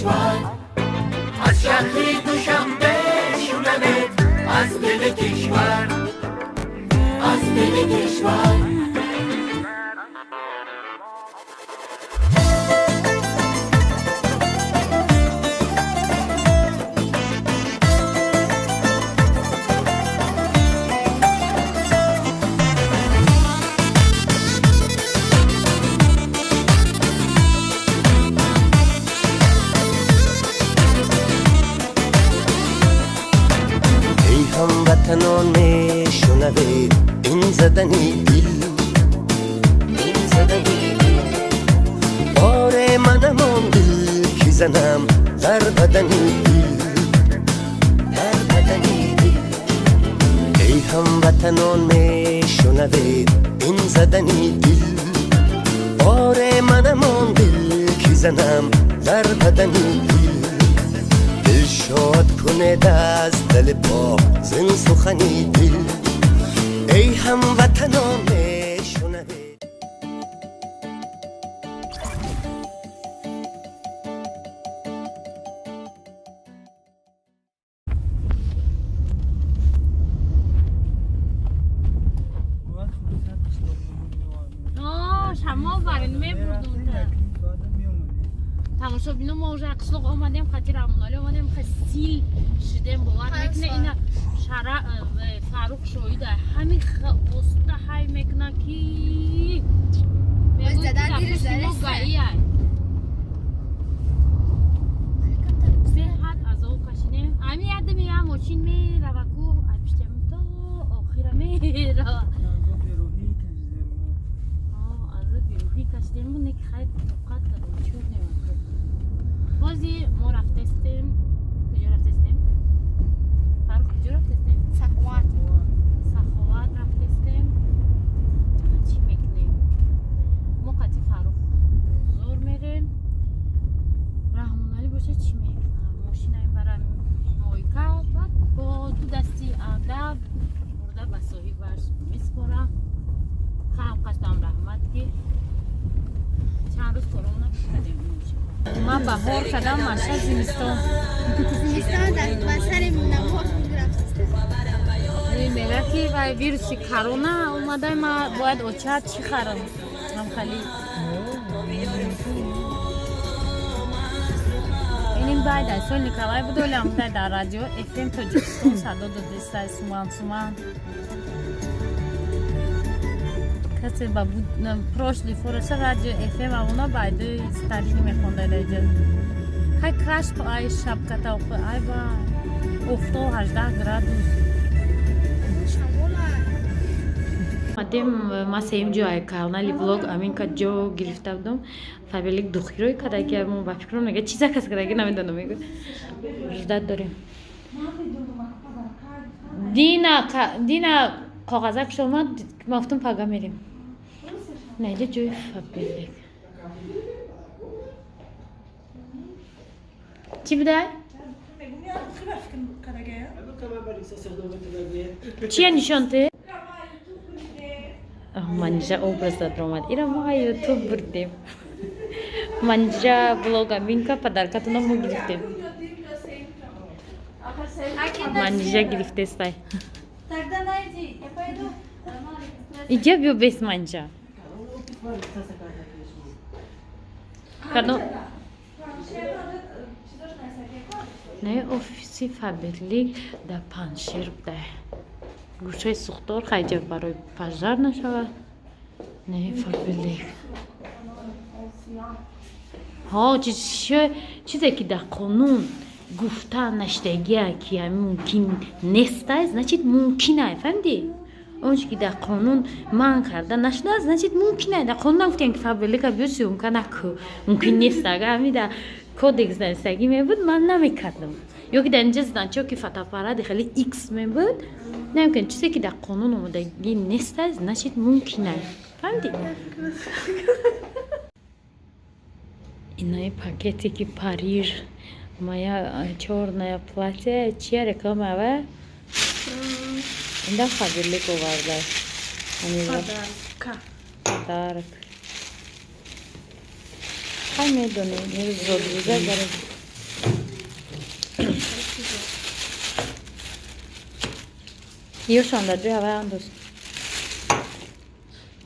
کشور، از شهری دوشنبه شونمت، از دل کشور، از دل کشور. هموطنان میشنوید این زدنی دل، این زدنی دل، بار منم آن دل که زنم در بدنی دل، در بدنی دل. ای هموطنان میشنوید این زدنی دل، بار منم آن دل که زنم در بدنی دل. شاد کنه از دل با زن سخنی دل، ای هموطنان میشنوید. شما برین میبردون تماشا بینم ما уже قشلق آمدیم خاطر امونالی آمدیم خیلی شدیم باور میکنه اینا شرع فاروق شویده همین خسته های میکنه کی میگوی که پشت ما گایی های صحت از او کشیدیم امی یاد میگم ماشین میره و کو پشتیم تا آخیره میره بیروحی کشیدیم بونه که خیلی اوقات دادیم چود نمید بازی ما رفتستیم کجا رفتستیم؟ فاروق کجا رفتستیم؟ سخوات رفتستیم چی میکنیم؟ ما قطعی فاروق زور میریم رحمونالی باشه چی میکنم؟ ماشین این برم مایکا بعد با دو دستی ادب برده بساهی برش میسپارم خواهم قشتم رحمت که چند روز کرونا کردیم ما بهار کردم ماشا زمستان در سر نماز این میگه که ویروس کرونا اومده ما باید اوچت چی خرم هم خالی این بعد از سال نیکلای بودولی آمده در رادیو FM تاجیکستان صدا دو سومان کسی با بود پروشلی فورش رادیو FM اونا باید استارینی میخونده لیجه خیلی کرش با آی شب کتا و آی با افتا و 18 گرادوس مادیم ما سیم جو آی کانالی ولاگ امین که جو گرفته بودم فابریک دخیروی کده که من با فکرم نگه چیزا کس کده که نمیدونم میگه جدت داریم دینا کاغذک شما مفتون پاگا میریم نیده جوی فابریک چی بوده؟ چیه نشانته؟ منجا образ داد رومد ایرا ما یوتیوب بردیم منجا بلوگ امینکا پدرکاتونو ما گرفتیم منجا گرفته استای اینجا بیو بیس منجا کدو نه офиси фаберлик در پنجشیر بوده گوشه سوختار خیلی برای پژار نشود نه فابریک ها چیزی که در قانون گفته نشدگی که ممکن نیست значит ممکنه فهمیدی اونش که در قانون من کرده نشده значит ممکنه در قانون نگفتن که فابریک بیوسی ممکن نیست اگر همین در کودکس دانستگی می بود من نمیکردم یا که در اینجا زدنچه که فتافراد خیلی ایکس می بود نمیکن چیزی که در قانون اومدگی نیست значит ممکنه فهمیدی اینای پاکتی که پاریژ моя черное платье чья реклама ва инда фаберлик оварда подарок хай медони зодвига гари یوشان در جوی هوای انداز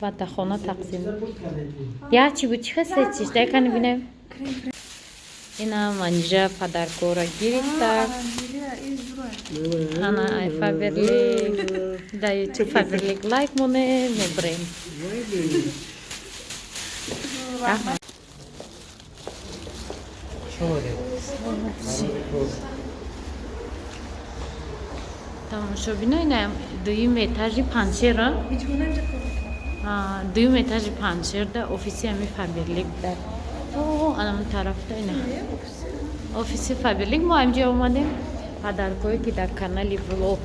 و در خانه تقسیم یا چی بود چی خسته چیش دیگه بینم این هم انجا پدرکو را گرفته انا ای فابرلیک در یوتیوب فابرلیک لایک مونه میبریم تماشا بینیم دویم اتاجی پنجره دویم اتاجی پنجره ده اوفیسی همی فابرلیک ده الان طرف ده اینه اوفیسی فابرلیک ما اینجا اومدیم پدرکوی که در کانالی ولاگ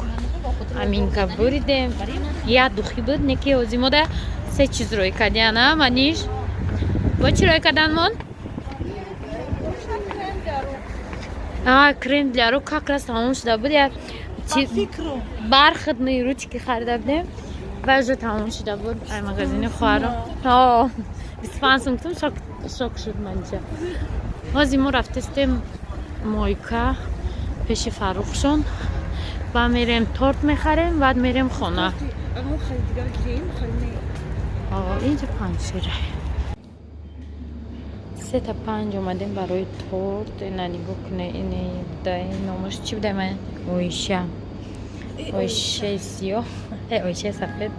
امین که بریدیم یا دوخی بود نکی اوزیمو ده سه چیز روی کردن نه منیش با چی روی کردن من؟ کریم для рук как раз تمام شده بود یا برخد نیروچ که خریده بودیم و جو تمام شده بود ای مغازین خواهرم بیسپانسم کتم شک شد منجا وازیمو رفتستیم مایکا پیش فروخشون و میریم تورت میخریم بعد میریم خونه اینجا پنجره 3 تا 5 اومدیم برای تورت اینا نگاه کنه اینه بوده نامش چی بوده من؟ اویشه سیاه اویشه سفید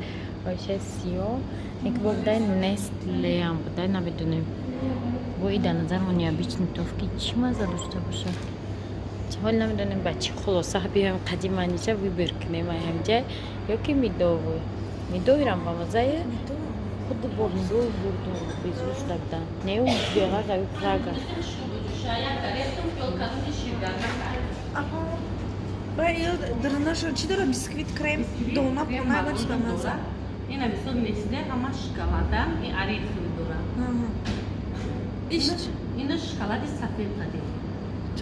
اویشه سیاه یک بوده نستله هم بوده نمیدونیم بایی در نظر من یا بیچ نتوف که چی مزه داشته باشه چه حال نمیدونیم بچه خلاصه بیایم قدیم انیجا بی برکنیم همجا یا که میدویرم با مزه خود بردو بیزوش دادن نیو بیاغر قوی پراگا Дренаж, чи дара бисквит, крем, дома, помагаш да маза? Ина висок несиде, ама шоколада и орехови дора. Ина шоколади сафед тади.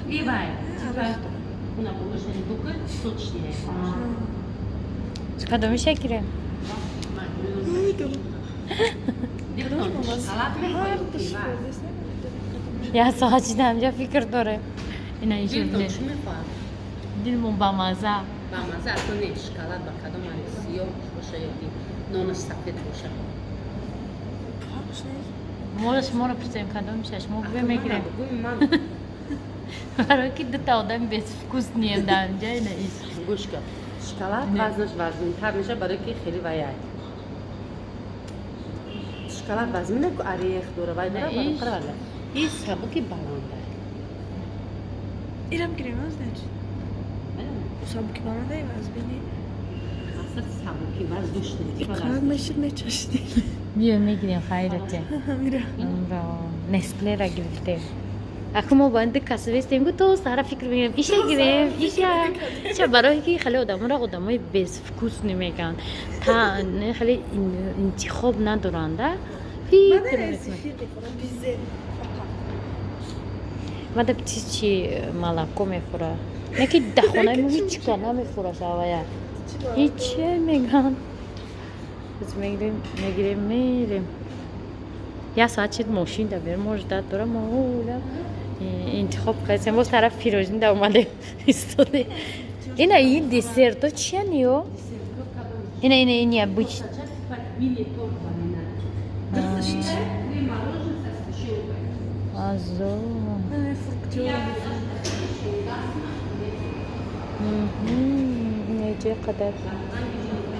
И вай. Уна богошени тука сочнее. Скадо мише кире? Я сочдам, я фикр доре. Ина ише биле. دلمون با مزه با مزه اتونه شکلات با کدام سیاه باشه یا نانش سفید باشه ما رو پرسیم کدام میشش ما بمیگیریم بگویم من برای که دوتا آدم بس فکوس نیم در اینجا اینه ایش گوش کن شکلات وزنش وزن‌تر میشه برای که خیلی ویای شکلات وزن نه که اریخ دوره وای دوره برای قراله این سبکی بلنده İrem giremez der. Sabuk bana da yemez beni. اصلا سبکی وزن دوش نیست Karmaşık ne çeşitli. بیا میگیریم خیرته Mira. نسله را گرفتیم اخو ما باید کسی بستیم که تو سارا فکر میگیم ایشه گیریم ایشه برای که خیلی آدم های بس فکوس نمیگن تا خیلی انتخاب ندارنده فکر میکنم من دب چی مالکو میخوره نه که دخونه مو هیچ کار نمیخوره شوایه هیچ میگن بس میگیریم یا ساعت چید ماشین دا بریم مجدد دارم مولا انتخاب کردیم باز طرف پیروژین دا اومده ایستاده این دسرتو چیه نیو؟ این یا بوچ ازو اینجا قدر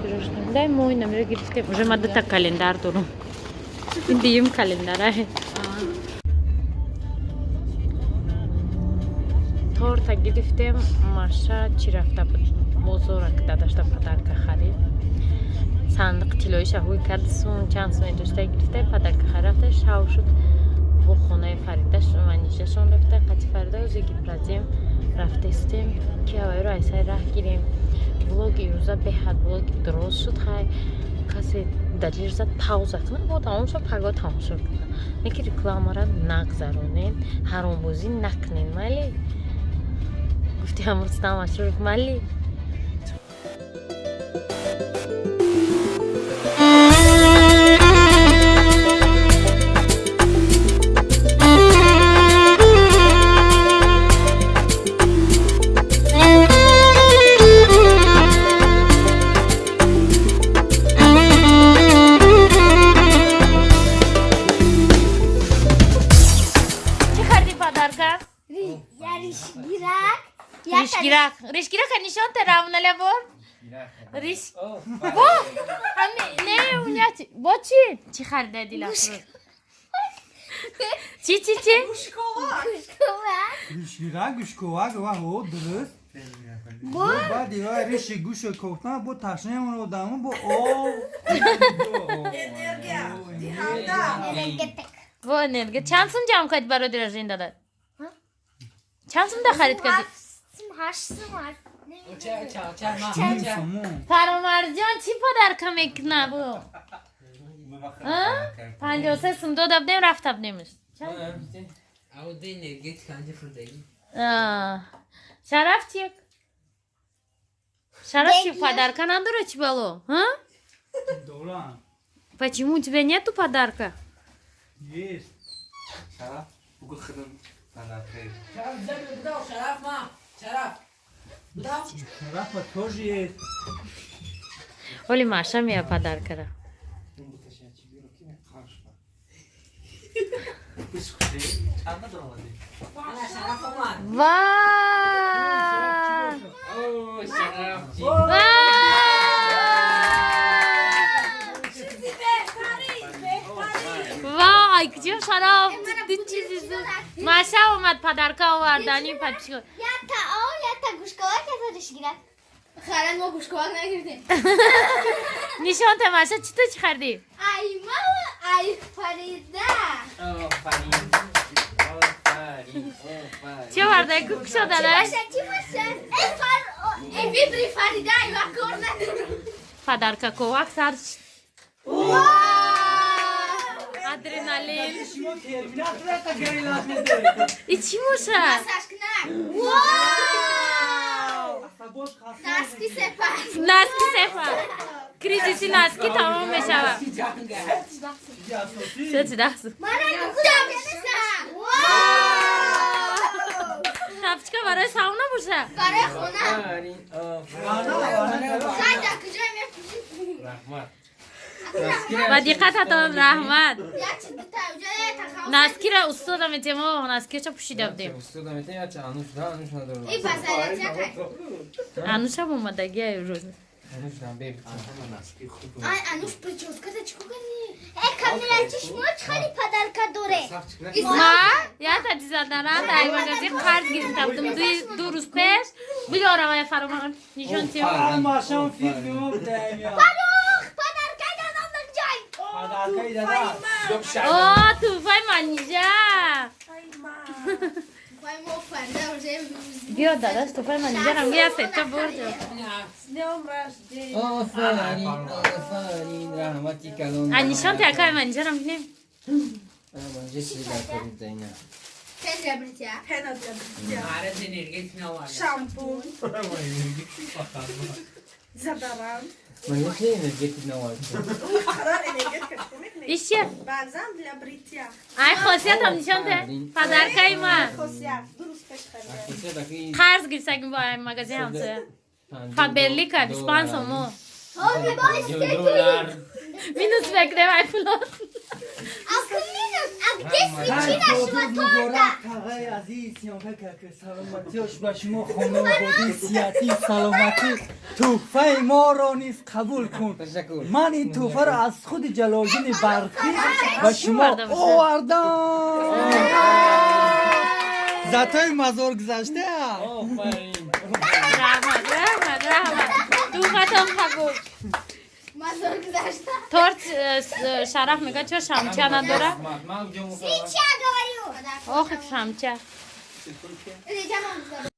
پیروژین دای ما اینم رو گرفتیم уже ما دوتا کلندر دارم این دیم کلندره تورت گرفتیم ماشا چی رفته بود بزرگ داشته پدرک خرید صندوق طلایی شهوی کرد چند سوی داشته گرفته پدرک خریده شهو شد و خونه فریدش منیششون رفته قطی فریده و زیگی پرازیم رفته استیم که هوای رو ایسای راه گیریم بلوگ ایروزا بهد بلوگ درست شد خواهی کسی دلیل زد پاوزه کنه با تمام شد پگاه تمام شد نکی رکلام را نگذارونین هرون بوزی نکنین مالی گفتی همون تماشا مالی گیرک ریش گیرک نشان ترامونه لبور ریش با نه اونیا با چی خریده دیلا چی گوشکوک و هو درست بعد دیگه ریش گوش کوفتن با تشنه اون رو دامون با Енергия. Диханда. با نرگه چند سوم جمع کردی برای درجین دادد چند سوم ده خرید کردی فرامرجان چی پدر کمک نبو 53 سوم دو دب نیم رفت دب نیمش شرف چیک شرف چی подарка надо чё было а دولان почему у тебя нету подарка есть شرف بگو خدم پدرکه شرف тоже есть Оли Маша мне подарка ра وای کجا شراب دین چیزی ماشه اومد پدرکا آوردنی پچی یا تا گوشکوک یا تا ریشگیرک خیلی ما گوشکوک نگیردیم نشان تا ماشه چی تو چی خردی؟ ای ماما ای فریده چی ورده کوک شده داشت؟ چی باشه؟ ای ویبری فریده ای وکر ندارم پدرکا کوک سر ادرنالین ای چی موشه؟ سشکنک نسکی سپر نسکی سفر کریزیسی نسکی تمام میشود چه دست شفچکا برای ساونا باشه برای خونه خیلی کجای میفتی و دقتتان رحمت یا چی دوتا اونجا تخواه نسکی را استادم ایتیما نسکی چه پوشیده بودیم ای بسایت یا که انوش هم اومدگی روز ای انوش прическа چکو کنی ای کامیرچیش موچ خیلی پدرکا دوره ما یا تا دیزادنان در مغازه قرض گرفته بودم دو روز پیش بیارم های فرمان نشان تیم ماشان فیلم می‌بینم فروخ پدرکا دادم جای پدرکای دادا آه توفای منیجا وای مو فرده روزه بیا داداش توفای منیجا هم گیه ستا برده نشان تیکای منیجا هم بینیم پنجه بریتیا Pena для Шампунь. Дезодорант. Karar energetik komek ne? ایش چیه؟ Balzam для бритья. ای خاصیت هم نشان ته پدرکای من Kosya. Duruz peş خریدم. قرض گرفتگیم با این مغازه همسه فابرلی که 25 سومو آبی باش مینوس بگده وای فلان آخه مینوس اگه سویچی نشما تورده آقای عزیز سیام فکر که سلامتیش به شما خانواده سیاسی سلامتی توفه ما را نیز قبول کن من این توفه را از خود جلالدین برقی به شما آوردم زتای مزار گذشته رحمت تو ختم قبول مزار گذاشته تورت شرف میگه چه شمچه نداره سویچی اگه وریو آخه شمچه ریجم هم